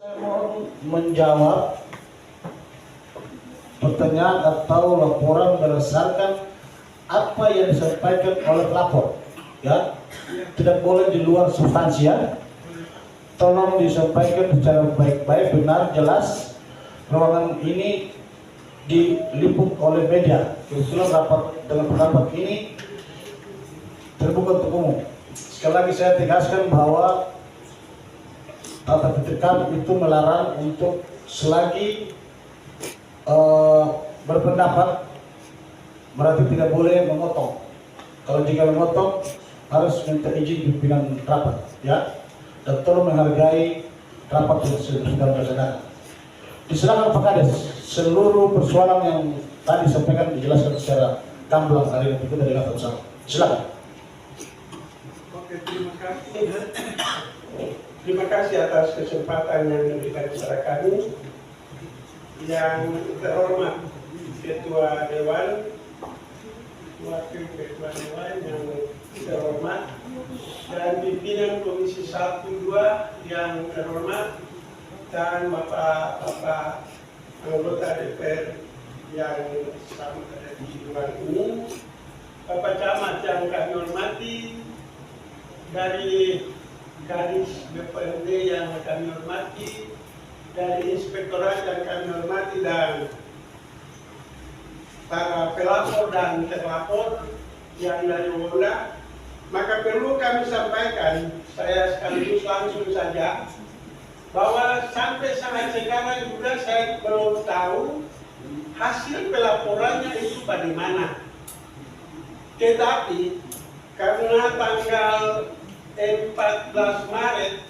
Saya mohon menjawab pertanyaan atau laporan berdasarkan apa yang disampaikan oleh pelapor. Ya, tidak boleh di luar substansi ya. Tolong disampaikan secara baik-baik, benar, jelas. Ruangan ini diliput oleh media. Kebetulan rapat dengan pendapat ini terbuka untuk umum. Sekali lagi saya tegaskan bahwa tata tertib kami itu melarang untuk selagi berpendapat, berarti tidak boleh memotong. Kalau jika memotong harus minta izin pimpinan rapat, ya. Dan tolong menghargai rapat yang sedang berjalan. Disilakan Pak Kades, seluruh persoalan yang tadi sampaikan dijelaskan secara gamblang hari ini kita dengan bersama. Silakan. Oke, terima kasih. Terima kasih atas kesempatan yang diberikan kepada kami. Yang terhormat Ketua Dewan, Wakil Ketua Dewan yang terhormat, dan pimpinan Komisi 1, 2 yang terhormat, dan Bapak anggota DPR yang sama ada di ruang ini, Bapak Camat yang kami hormati, dari Kadis BPRD yang kami hormati, dari Inspektorat yang kami hormati, dan para pelapor dan terlapor yang dari Wawula. Maka perlu kami sampaikan, saya sekaligus langsung saja, bahwa sampai saat sekarang juga saya belum tahu hasil pelaporannya itu bagaimana. Tetapi karena tanggal 14 Maret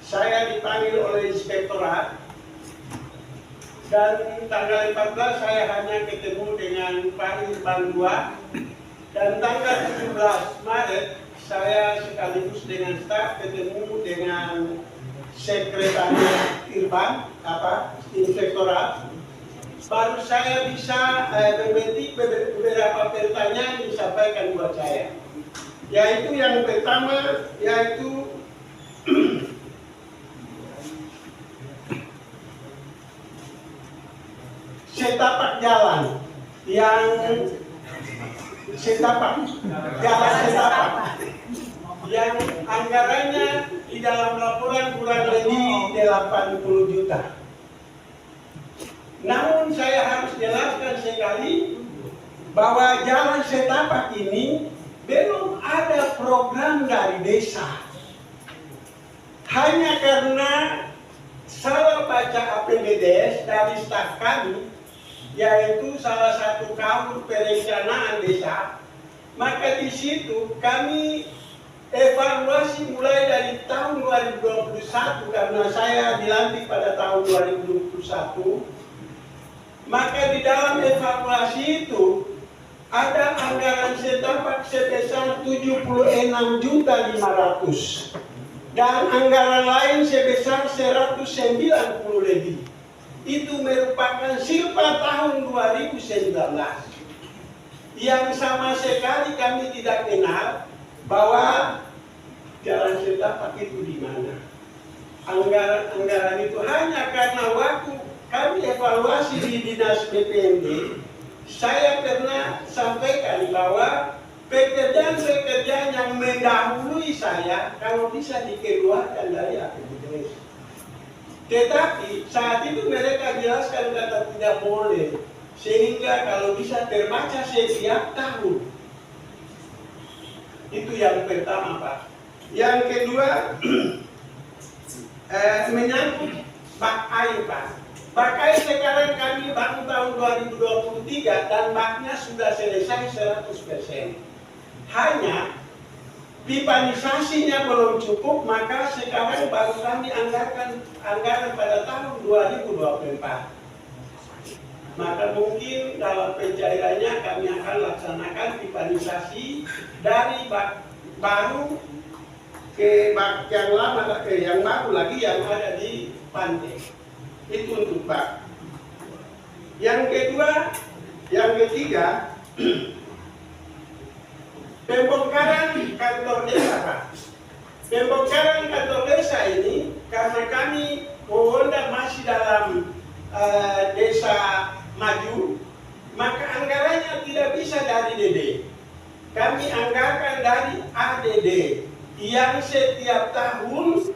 saya dipanggil oleh Inspektorat, dan tanggal 14 saya hanya ketemu dengan Pak Irban II, dan tanggal 17 Maret saya sekaligus dengan staf ketemu dengan Sekretariat Irban, Inspektorat. Baru saya bisa memetik beberapa pertanyaan yang disampaikan buat saya. Yaitu yang pertama, yaitu setapak jalan yang yang anggarannya di dalam laporan kurang lebih 80 juta. Namun saya harus jelaskan sekali bahwa jalan setapak ini belum ada program dari desa. Hanya karena salah baca APBDes dari staf kami, yaitu salah satu kaum perencanaan desa, maka di situ kami evaluasi mulai dari tahun 2021 karena saya dilantik pada tahun 2021. Maka di dalam evaluasi itu ada anggaran setapak sebesar 76.500.000 dan anggaran lain sebesar 190 lebih. Itu merupakan silpa tahun 2019 yang sama sekali kami tidak kenal bahwa jalan setapak itu di mana. Anggaran itu hanya karena waktu kami evaluasi di Dinas BPMD, saya pernah sampaikan bahwa pekerjaan-pekerjaan yang mendahului saya kalau bisa dikeluarkan dari APBDes. Tetapi saat itu mereka jelaskan kata tidak boleh, sehingga kalau bisa terbaca setiap tahun. Itu yang pertama, Pak. Yang kedua, menyangkut bak air, Pak. Bak air sekarang kami bangun tahun 2023 dan baknya sudah selesai 100%. Hanya pipanisasinya belum cukup, maka sekarang baru kami anggaran pada tahun 2024. Maka mungkin dalam pencairannya kami akan laksanakan pipanisasi dari bak baru ke bak yang lama, ke yang baru lagi yang ada di pantai. Itu untuk bak. Yang kedua, yang ketiga, pembongkaran kantor desa, Pak. Pembongkaran kantor desa ini karena kami mohon masih dalam desa maju, maka anggarannya tidak bisa dari DD. Kami anggarkan dari ADD yang setiap tahun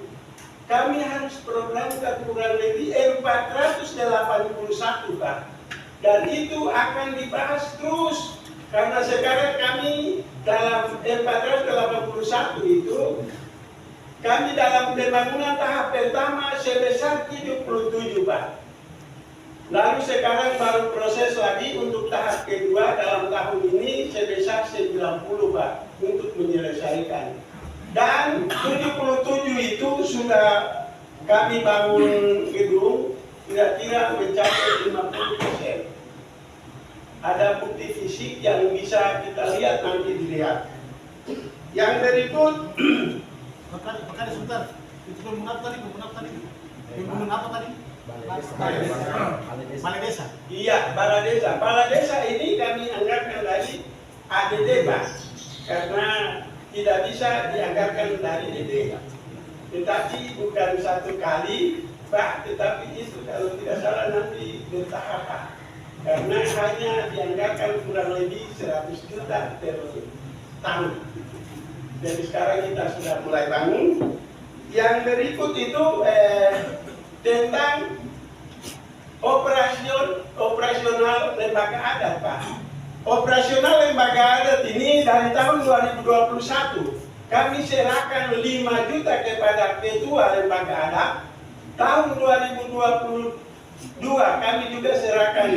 kami harus programkan kurang lebih 481, Pak. Dan itu akan dibahas terus. Karena sekarang kami dalam 481 itu, kami dalam pembangunan tahap pertama sebesar 77, Pak. Lalu sekarang baru proses lagi untuk tahap kedua dalam tahun ini sebesar 90, Pak, untuk menyelesaikan. Dan 77 itu sudah kami bangun gedung kira-kira mencapai 50%. Ada bukti fisik yang bisa kita lihat, nanti dilihat. Yang berikut, Makanya sebentar, itu bangun apa tadi? Bangun apa tadi? Balai desa. iya, Balai Desa. Balai Desa ini kami anggarkan dari ADD, Pak, karena tidak bisa dianggarkan dari DD. Tetapi bukan satu kali, Pak, tetapi itu kalau tidak salah nanti bertahap, Pak. Karena hanya dianggarkan kurang lebih 100 juta per tahun. Jadi sekarang kita sudah mulai bangun. Yang berikut itu tentang operasional lembaga adat, Pak. Operasional lembaga adat ini dari tahun 2021 kami serahkan 5 juta kepada ketua lembaga adat. Tahun 2022 kami juga serahkan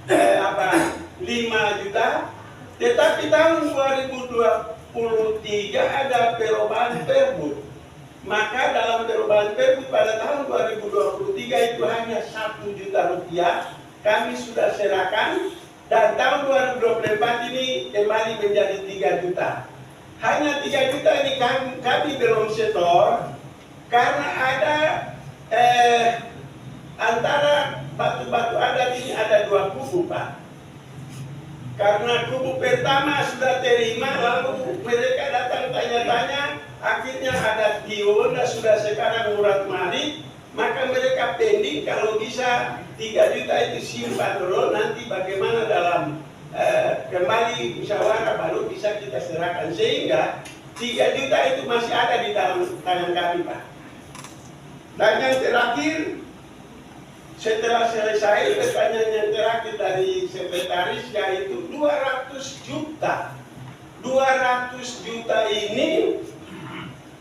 5 juta. Tetapi tahun 2023 ada perubahan Perbu. Maka dalam perubahan Perbu pada tahun 2023 itu hanya 1 juta rupiah kami sudah serahkan, dan tahun 2024 ini kembali menjadi 3 juta. Hanya 3 juta ini kami belum setor karena ada antara batu-batu adat ini ada 2 kubu, Pak. Karena kubu pertama sudah terima, lalu mereka datang tanya-tanya, akhirnya ada Tio dan sudah sekarang Murad Malik, maka mereka pending kalau bisa 3 juta itu simpan dulu, nanti bagaimana dalam kembali musyawarah baru bisa kita serahkan, sehingga 3 juta itu masih ada di dalam tangan kami, Pak. Dan yang terakhir, setelah selesai pertanyaan yang terakhir dari sekretaris, yaitu 200 juta. 200 juta ini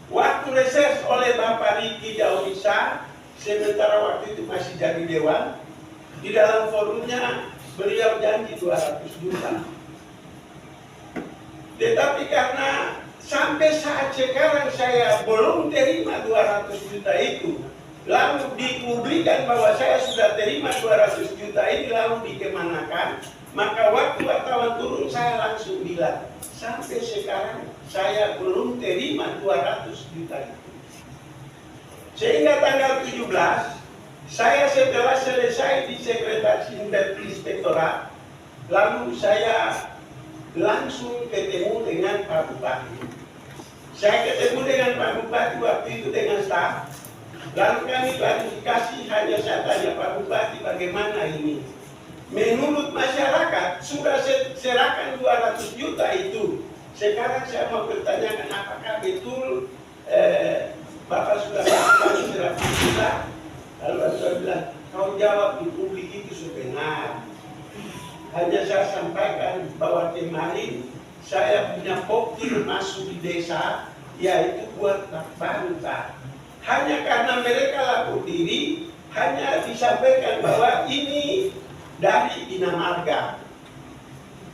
waktu reses oleh Bapak Riki Jawisa, sementara waktu itu masih jadi dewan, di dalam forumnya beliau janji 200 juta. Tetapi karena sampai saat sekarang saya belum terima 200 juta itu, lalu dipublikkan bahwa saya sudah terima 200 juta ini, lalu dikemanakan, maka waktu wartawan turun saya langsung bilang, sampai sekarang saya belum terima 200 juta itu. Sehingga tanggal 17, saya setelah selesai di Sekretaris Inspektorat, lalu saya langsung ketemu dengan Pak Bupati. Saya ketemu dengan Pak Bupati waktu itu dengan staf. Lalu kami klarifikasi, hanya saya tanya Pak Bupati bagaimana ini. Menurut masyarakat sudah serahkan 200 juta itu. Sekarang saya mau bertanyakan apakah betul Bapak sudah melakukan 100 juta. Lalu saya bilang, kau jawab di publik itu sebenar. Hanya saya sampaikan bahwa kemarin saya punya pokir masuk di desa, yaitu buat bangsa. Hanya karena mereka lapor diri, hanya disampaikan bahwa ini dari Bina Marga.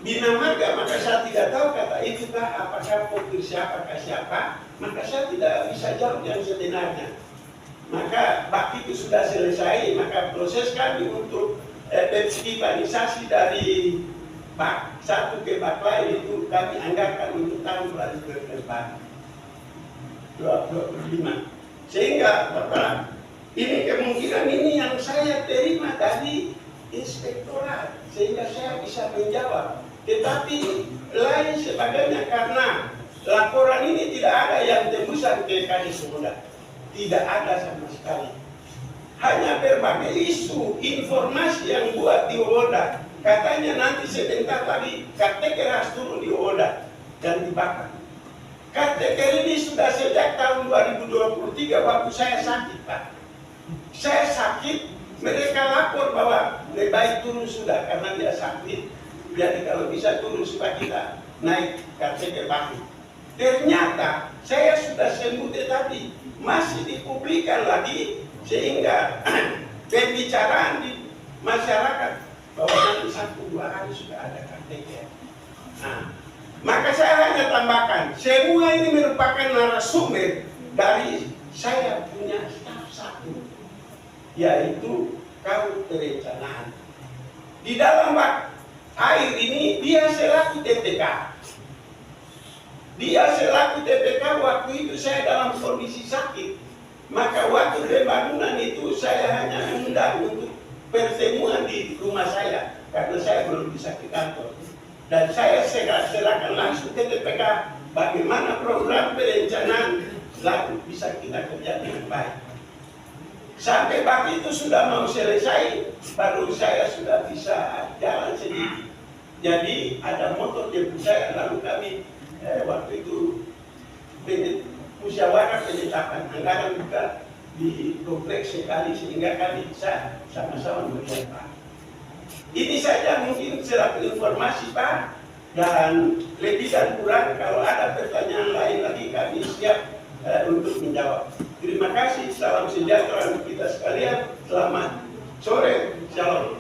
Bina Marga, maka saya tidak tahu kata itu apakah pokir siapa, maka saya tidak bisa jawab yang sebenarnya. Maka bak itu sudah selesai, maka proses kami untuk pipanisasi dari bak satu ke bak lain itu kami anggarkan untuk tahun 2025. Sehingga Bapak, ini kemungkinan ini yang saya terima dari inspektorat, sehingga saya bisa menjawab. Tetapi lain sebagainya, karena laporan ini tidak ada yang tembusan ke Kadis Pemuda. Tidak ada sama sekali. hanya berbagai isu, informasi yang buat di Oda. Katanya nanti sebentar lagi KTK harus turun di Oda dan dibakar. KTK ini sudah sejak tahun 2023 waktu saya sakit, Pak. Saya sakit, mereka lapor bahwa lebih baik turun sudah karena dia sakit. Jadi kalau bisa turun supaya kita naik KTK baku. Ternyata saya sudah sembuh tetapi masih dipublikkan lagi sehingga pembicaraan di masyarakat bahwa nanti 1-2 hari sudah ada KTK. Nah, maka saya hanya tambahkan, semua ini merupakan narasumber dari saya punya staf satu, yaitu kaum perencanaan. Di dalam air ini dia selaku TPK. Dia selaku TPK waktu itu saya dalam kondisi sakit. Maka waktu pembangunan itu saya hanya mengundang untuk pertemuan di rumah saya karena saya belum bisa ke kantor. Dan saya serahkan langsung ke TPK bagaimana program perencanaan lalu bisa kita kerja dengan baik. Sampai begitu sudah mau selesai, baru saya sudah bisa jalan sendiri. Jadi ada motor jemput saya, lalu kami waktu itu musyawarah penetapan anggaran juga di kompleks sekali sehingga kami bisa sama-sama melihat, Pak. Ini saja mungkin selaku informasi, Pak, dan lebih dan kurang kalau ada pertanyaan lain lagi kami siap untuk menjawab. Terima kasih, salam sejahtera untuk kita sekalian. Selamat sore, shalom.